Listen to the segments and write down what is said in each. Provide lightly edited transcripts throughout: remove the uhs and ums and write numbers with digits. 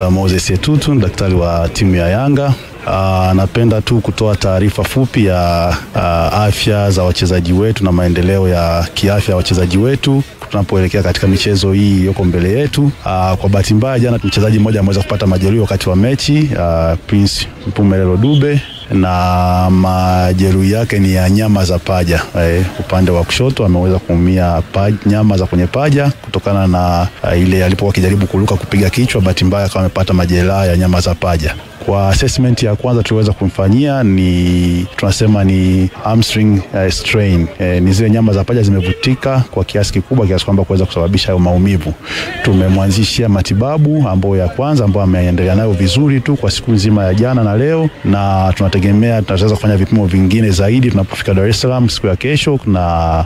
Moses Etutu, daktari wa timu ya Yanga. Napenda tu kutoa taarifa fupi ya afya za wachezaji wetu na maendeleo ya kiafya ya wachezaji wetu tunapoelekea katika michezo hii yoko mbele yetu. Kwa bahati mbaya jana mchezaji mmoja ameweza kupata majeruhi wakati wa mechi, Prince Mpumelelo Dube, na majeruhi yake ni ya nyama za paja. Upande wa kushoto ameweza kuumia nyama za kwenye paja kutokana na ile alipokuwa akijaribu kuruka kupiga kichwa, bahati mbaya akawa amepata majeraha ya nyama za paja. Kwa assessment ya kwanza tuliweza kumfanyia tunasema ni hamstring strain. Ni zile nyama za paja zimevutika kwa kiasi kikubwa kiasi kwamba kuweza kusababisha hayo maumivu. Tumemwanzishia matibabu ambayo ya kwanza ambayo ameendelea nayo vizuri tu kwa siku nzima ya jana na leo, na tunategemea tutaweza kufanya vipimo vingine zaidi tunapofika Dar es Salaam siku ya kesho, na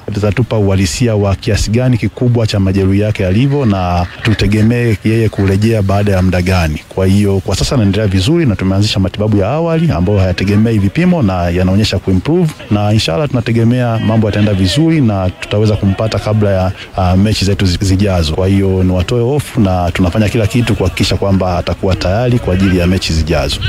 vitatupa uhalisia wa kiasi gani kikubwa cha majeruhi yake alivyo, na tutegemee yeye kurejea baada ya muda gani. Kwa hiyo kwa sasa anaendelea vizuri na tumeanzisha matibabu ya awali ambayo hayategemei vipimo na yanaonyesha kuimprove, na inshallah tunategemea mambo yataenda vizuri na tutaweza kumpata kabla ya mechi zetu zijazo. Kwa hiyo ni watoe hofu na tunafanya kila kitu kuhakikisha kwamba atakuwa tayari kwa ajili ya mechi zijazo.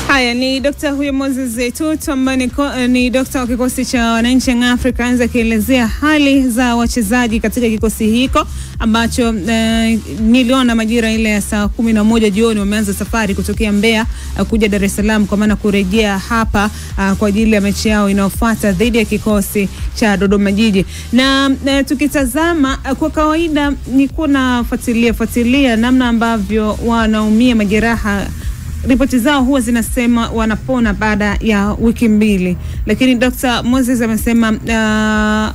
Haya ni Dr. huyo Moses Etutu ambaye ni Dr. wa kikosi cha wananchi Young Africans, akielezea hali za wachezaji katika kikosi hiko ambacho niliona majira ile ya saa 11 jioni wameanza safari kutokea Mbeya kuja Dar es Salaam, kwa maana kurejea hapa kwa ajili ya mechi yao inayofuata dhidi ya kikosi cha Dodoma Jiji. Na tukitazama kwa kawaida ni kuna fuatilia namna ambavyo wanaumia majeraha. Ripoti zao huwa zinasema wanapona baada ya wiki 2, lakini Dr. Moses amesema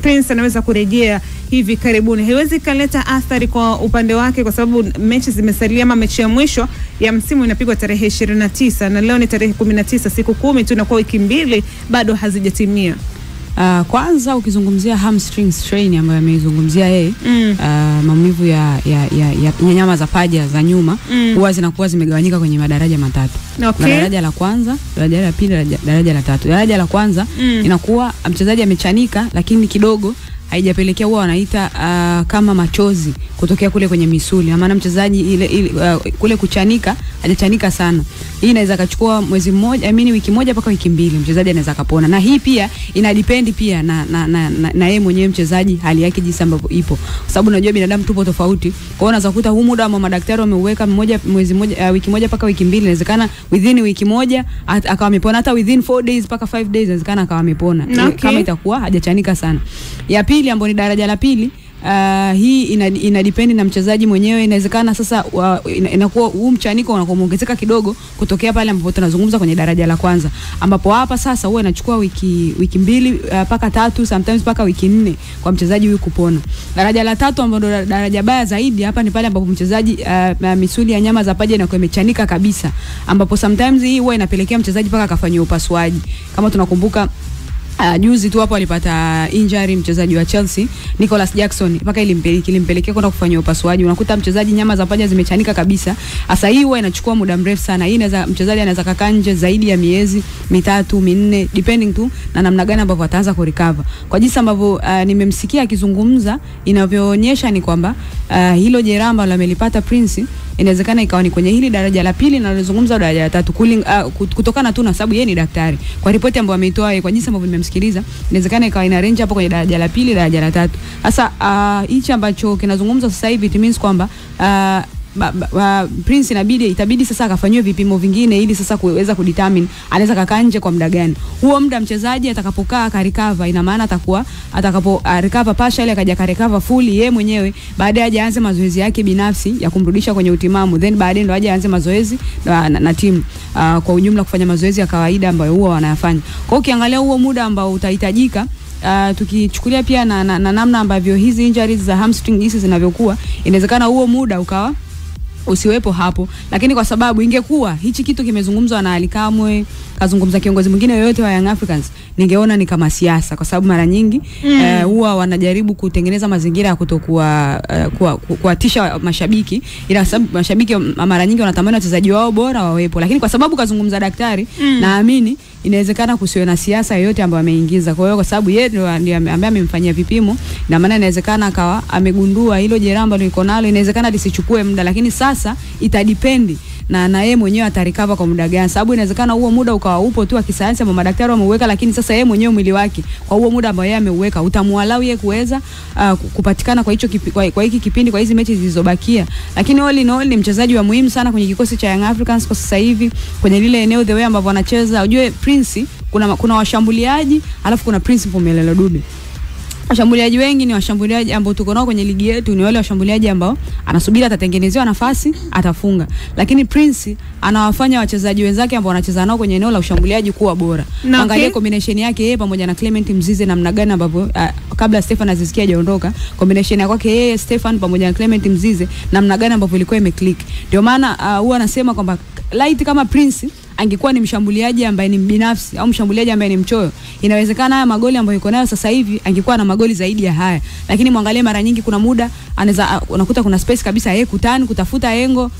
Prince anaweza kurejea hivi karibuni. Haiwezi kaleta athari kwa upande wake kwa sababu mechi zimesalia, ama mechi ya mwisho ya msimu inapigwa tarehe 29 na leo ni tarehe 19, siku 10 tu, na kwa wiki 2 bado hazijatimia. Kwanza ukizungumzia hamstring strain ambayo ameizungumzia yeye, maumivu ya nyama za paja za nyuma huwa zinakuwa zimegawanyika kwenye madaraja matatu. Okay. Daraja la kwanza, daraja la pili, daraja la tatu. Daraja la kwanza inakuwa mchezaji amechanika lakini kidogo haijapelekea, huwa wanaita kama machozi kutokea kule kwenye misuli. Maana mchezaji kule kuchanika hajachanika sana. Hii inaweza kachukua wiki moja mpaka wiki 2 mchezaji anaweza kapona. Na hii pia ina depend pia na yeye mwenyewe mchezaji hali yake jinsi ambavyo ipo. Kwa sababu unajua binadamu tupo tofauti. Kwa hiyo unaweza kukuta huu muda wa madaktari wameuweka wiki moja mpaka wiki 2, inawezekana within wiki moja akawa amepona, hata within 4 days mpaka 5 days inawezekana akawa amepona. Okay. Kama itakuwa hajachanika sana. Ya pili ambayo ni daraja la pili, hii ina depend na mchezaji mwenyewe. Inawezekana sasa inakuwa huu mchaniko unakomuongezeka kidogo kutokea pale ambapo tunazungumza kwenye daraja la kwanza, ambapo hapa sasa huwa inachukua wiki 2 mpaka 3, sometimes mpaka wiki 4 kwa mchezaji huyu kupona. Daraja la tatu ambalo ndo daraja baya zaidi, hapa ni pale ambapo mchezaji misuli ya nyama za paja inakuwa imechanika kabisa, ambapo sometimes hii huwa inapelekea mchezaji mpaka akafanywa upasuaji. Kama tunakumbuka juzi tu hapo alipata injury mchezaji wa Chelsea Nicholas Jackson, mpaka ilimpelekea kwenda kufanywa upasuaji. Unakuta mchezaji nyama za paja zimechanika kabisa. Sasa hii huwa inachukua muda mrefu sana. Hii mchezaji anaweza kukaa nje zaidi ya miezi 3, 4 depending tu na namna gani ambavyo ataanza ku recover. Kwa jinsi ambavyo nimemsikia akizungumza, inavyoonyesha ni kwamba hilo jeraha ambalo amelipata Prince inawezekana ikawa ni kwenye hili daraja la pili na anazungumza daraja la tatu, kutokana tu na sababu yeye ni daktari. Kwa ripoti ambayo ameitoa yeye, kwa jinsi ambavyo nimemsikiliza, inawezekana ikawa ina range hapo kwenye daraja la pili, daraja la tatu. Sasa hichi ambacho kinazungumzwa sasa hivi it means kwamba Prince itabidi sasa akafanywe vipimo vingine ili sasa kuweza kudetermine anaweza kukaa nje kwa muda gani. Huo muda mchezaji atakapokaa akarecover, ina maana atakapo recover partially akaja recover fully yeye mwenyewe, baadaye aje aanze mazoezi yake binafsi ya kumrudisha kwenye utimamu, then baadaye ndo aje aanze mazoezi na timu kwa ujumla, kufanya mazoezi ya kawaida ambayo huwa wanayafanya. Kwa hiyo ukiangalia huo muda ambao utahitajika, tukichukulia pia na namna ambavyo hizi injuries za hamstring hizi zinavyokuwa, inawezekana huo muda ukawa usiwepo hapo, lakini kwa sababu ingekuwa hichi kitu kimezungumzwa na Ali Kamwe, kazungumza kiongozi mwingine yoyote wa Young Africans, ningeona ni kama siasa, kwa sababu mara nyingi huwa wanajaribu kutengeneza mazingira ya kutokuwa kuatisha mashabiki, ila sababu mashabiki mara nyingi wanatamani wachezaji wao bora wawepo, lakini kwa sababu kazungumza daktari, naamini inawezekana kusiwe na siasa yoyote ambayo ameingiza. Kwa hiyo kwa sababu yeye ndiye ambaye amemfanyia vipimo, na maana inawezekana akawa amegundua hilo jeraha ambalo liko nalo, inawezekana lisichukue muda, lakini sasa itadependi na yeye mwenyewe atarikava kwa muda gani, sababu inawezekana huo muda ukawa upo tu kisayansi ama madaktari wameuweka, lakini sasa yeye mwenyewe mwili wake kwa huo muda ambao yeye ameuweka utamwalau yeye kuweza kupatikana kwa hicho kwa hiki kipindi, kwa hizi mechi zilizobakia. Lakini all in all ni mchezaji wa muhimu sana kwenye kikosi cha Young Africans kwa sasa hivi, kwenye lile eneo the way ambavyo wanacheza. Unajue Prince kuna washambuliaji alafu kuna Prince Mpumelelo Dube. Washambuliaji wengi ni washambuliaji ambao tuko nao kwenye ligi yetu, ni wale washambuliaji ambao anasubiri atatengenezewa nafasi atafunga, lakini Prince anawafanya wachezaji wenzake ambao wanacheza nao kwenye eneo la ushambuliaji kuwa bora. Angalia combination yake yeye pamoja na Clement Mzize, namna gani ambavyo kabla Stefan Azizkia hajaondoka, combination yake kwake yeye Stefan pamoja na Clement Mzize, namna gani ambavyo ilikuwa imeclick. Ndio maana huwa anasema kwamba light kama Prince angekuwa ni mshambuliaji ambaye ni binafsi au mshambuliaji ambaye ni mchoyo, inawezekana haya magoli ambayo yuko nayo sasa hivi angekuwa na magoli zaidi ya haya. Lakini muangalie mara nyingi kuna muda anaweza unakuta kuna space kabisa yeye kutafuta engo,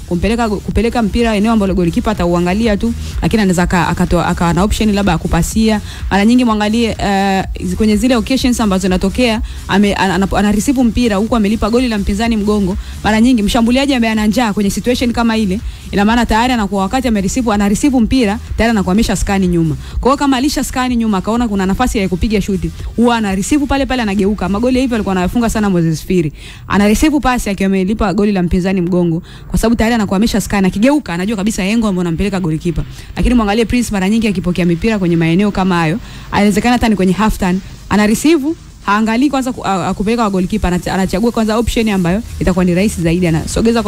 kupeleka mpira eneo ambalo golikipa atauangalia tu, lakini anaweza akawa na option labda ya kupasia. Mara nyingi muangalie kwenye zile occasions ambazo zinatokea ana receive mpira huko amelipa goli la mpinzani mgongo, mara nyingi mshambuliaji ambaye ana njaa kwenye situation kama ile, ina maana tayari anakuwa wakati ana receive mpira tayari anakuhamisha skani nyuma. Kwa hiyo kama alisha skani nyuma akaona kuna nafasi ya kupiga shuti, huwa ana receive pale anageuka. Magoli hivyo alikuwa anafunga sana Moses Firi. Ana receive pasi akiwa amelipa goli la mpinzani mgongo, kwa sababu tayari anakuhamisha skani, akigeuka anajua kabisa yengo ambayo anampeleka golikipa. Lakini muangalie Prince mara nyingi akipokea mipira kwenye maeneo kama hayo, inawezekana hata ni kwenye half turn ana receive, haangalii kwanza kupeleka kwa goalkeeper, anachagua kwanza option ambayo itakuwa ni rahisi zaidi, anasogeza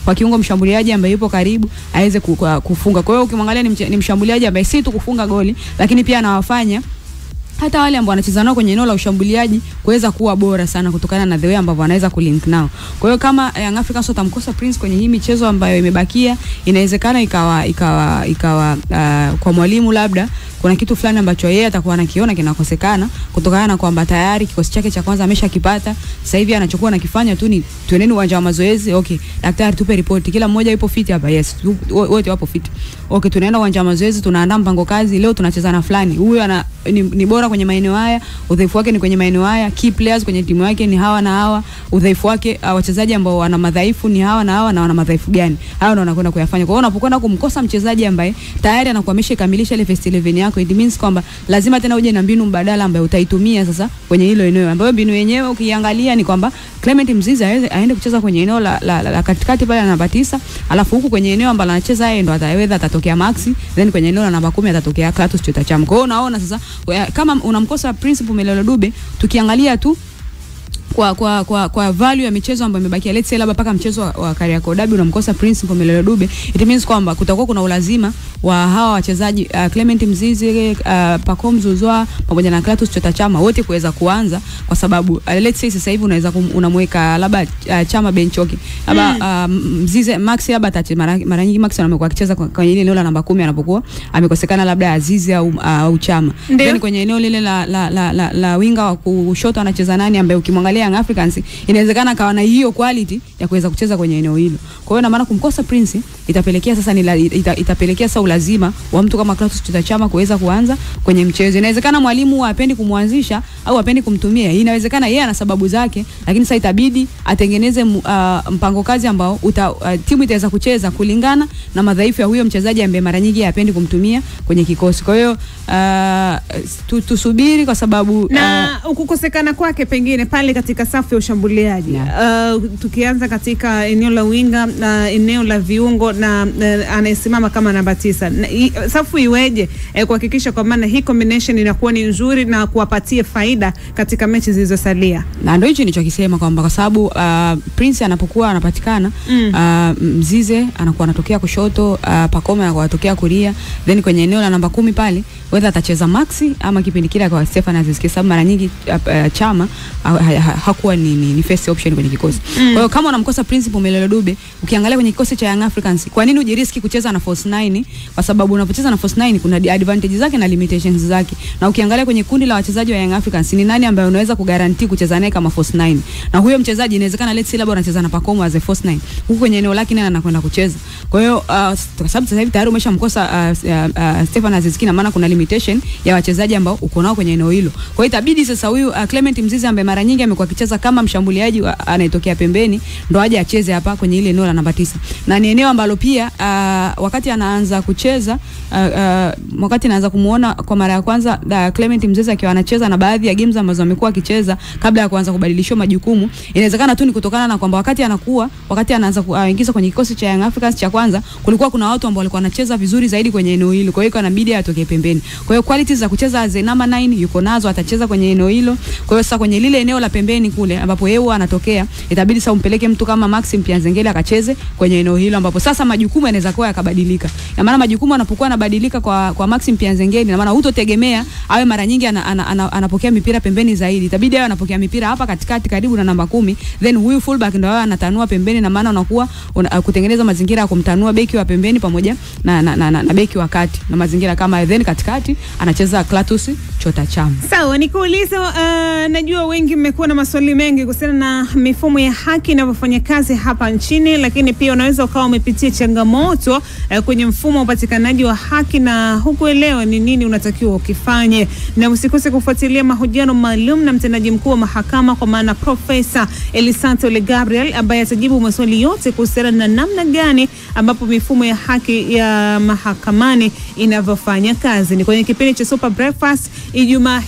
kwa kiungo mshambuliaji ambaye yupo karibu aweze kufunga. Kwa hiyo ukimwangalia ni mshambuliaji ambaye si tu kufunga goli, lakini pia anawafanya hata wale ambao wanacheza nao kwenye eneo la ushambuliaji kuweza kuwa bora sana kutokana na the way ambavyo anaweza kulink nao. Kwa hiyo kama Young Africans watamkosa Prince kwenye hii michezo ambayo imebakia, inawezekana ikawa kwa mwalimu labda kuna kitu fulani ambacho yeye atakuwa anakiona kinakosekana kutokana na kwamba tayari kikosi chake cha kwanza ameshakipata. Sasa hivi anachokuwa anakifanya tu ni tuendeni uwanja wa mazoezi. Okay, daktari tupe report, kila mmoja yupo fit hapa? Yes, wote wapo fit. Okay, tunaenda uwanja wa mazoezi, tunaandaa mpango kazi, leo tunacheza na fulani. Huyu ni bora kwenye maeneo haya, udhaifu wake ni kwenye maeneo haya, key players kwenye timu yake ni hawa na hawa, udhaifu wake wachezaji ambao wana madhaifu ni hawa na hawa, na wana madhaifu gani, hao ndio wanakwenda kuyafanya. Kwa hiyo unapokwenda kumkosa mchezaji ambaye tayari anakuwa ameshakamilisha ile first 11 yako, it means kwamba lazima tena uje na mbinu mbadala ambayo utaitumia sasa kwenye hilo eneo, ambayo mbinu yenyewe ukiangalia ni kwamba Clement Mzize aende kucheza kwenye eneo la katikati pale namba 9, alafu huku kwenye eneo ambalo anacheza yeye ndo atatokea Maxi, then kwenye eneo la namba 10 atatokea Clatous Chota Chama. Kwa hiyo unaona sasa kama unamkosa Prince Mpumelelo Dube, tukiangalia tu kwa value ya michezo ambayo imebakia, let's say labda paka mchezo wa Kariakoo Derby unamkosa Prince Mpumelelo Dube, it means kwamba kutakuwa kuna ulazima wa hawa wachezaji Clement Mzize, Pacome Zouzoua pamoja na Clatous Chota Chama wote kuweza kuanza, kwa sababu let's say sasa hivi unaweza unamweka labda Chama bench, okay, labda Mzize Maxi labda mara nyingi Maxi anakuwa akicheza kwenye ile eneo la namba 10 anapokuwa amekosekana labda Azizi au Chama, then kwenye eneo lile la winga wa kushoto anacheza nani ambaye ukimwangalia Young Africans inawezekana kawa na hiyo quality ya kuweza kucheza kwenye eneo hilo. Kwa hiyo na maana kumkosa Prince itapelekea sasa itapelekea sasa ulazima wa mtu kama Clatous Chota Chama kuweza kuanza kwenye mchezo. Inawezekana mwalimu hapendi kumwanzisha au hapendi kumtumia, inawezekana yeye ana sababu zake, lakini sasa itabidi atengeneze mpango kazi ambao timu itaweza kucheza kulingana na madhaifu ya huyo mchezaji ambaye mara nyingi hapendi kumtumia kwenye kikosi. Kwa hiyo tusubiri, kwa sababu na kukosekana kwake pengine pale katika safu ya ushambuliaji, tukianza katika eneo la winga na eneo la viungo na anayesimama kama namba 9, safu iweje kuhakikisha kwa maana hii combination inakuwa ni nzuri na kuwapatia faida katika mechi zilizosalia. Na ndio hicho nilichokisema kwamba kwa sababu Prince anapokuwa anapatikana, Mzize anakuwa anatokea kushoto, Pacome anakuwa anatokea kulia, then kwenye eneo la namba 10 pale whether atacheza Maxi ama kipindi kile kwa Stefan Aziz, kwa sababu mara nyingi Chama hakuwa ni first option kwenye kikosi. Kwa hiyo kama unamkosa Principal Melelo Dube, ukiangalia kwenye kikosi cha Young Africans, kwa nini ujiriski kucheza na false 9? Kwa sababu unapocheza na false 9 kuna advantages zake na limitations zake. Na ukiangalia kwenye kundi la wachezaji wa Young Africans, ni nani ambaye unaweza kugarantii kucheza naye kama false 9? Na huyo mchezaji inawezekana let's say labda anacheza na Pacome as a false 9. Huko kwenye eneo lake naye anakwenda kucheza. Kwa hiyo kwa sababu sasa hivi tayari umeshamkosa Stefan Aziz Ki, na maana kuna limitation ya wachezaji ambao uko nao kwenye eneo hilo. Kwa hiyo itabidi sasa huyu Clement Mzize ambaye mara nyingi amekuwa akicheza kama mshambuliaji anayetokea pembeni ndo aje acheze hapa kwenye ile eneo la namba 9. Na ni eneo ambalo pia wakati anaanza kucheza wakati anaanza kumuona kwa mara ya kwanza Clement Mzize akiwa anacheza na baadhi ya games ambazo amekuwa akicheza kabla ya kuanza kubadilishwa majukumu, inawezekana tu ni kutokana na kwamba wakati anaanza kuingiza kwenye kikosi cha Young Africans cha kwanza, kulikuwa kuna watu ambao walikuwa wanacheza vizuri zaidi kwenye eneo hilo. Kwa hiyo inabidi atoke pembeni. Kwa hiyo qualities za kucheza as a number 9 yuko nazo, atacheza kwenye eneo hilo. Kwa hiyo sasa kwenye lile eneo la pembeni kule ambapo yeye anatokea, itabidi sasa umpeleke mtu kama Maxim Pianzengele akacheze kwenye eneo hilo, ambapo sasa majukumu yanaweza kuwa yakabadilika. Na maana majukumu yanapokuwa yanabadilika kwa Maxim Pianzengele, na maana hutotegemea awe mara nyingi anapokea mipira pembeni zaidi. Itabidi awe anapokea mipira hapa katikati karibu na namba 10, then huyu fullback ndio anatanua pembeni, na maana unakuwa kutengeneza mazingira ya kumtanua beki wa pembeni pamoja na beki wa kati, na mazingira kama then katikati anacheza Clatous Chota Chama. Sawa, nikuulize, najua wengi mmekuwa na maswali mengi kuhusiana na mifumo ya haki inavyofanya kazi hapa nchini, lakini pia unaweza ukawa umepitia changamoto kwenye mfumo wa upatikanaji wa haki na hukuelewa ni nini unatakiwa ukifanye. Na usikose kufuatilia mahojiano maalum na mtendaji mkuu wa mahakama, kwa maana Profesa Elisanto Le Gabriel, ambaye atajibu maswali yote kuhusiana na namna gani ambapo mifumo ya haki ya mahakamani inavyofanya kazi. Ni kwenye kipindi cha Super Breakfast Ijumaa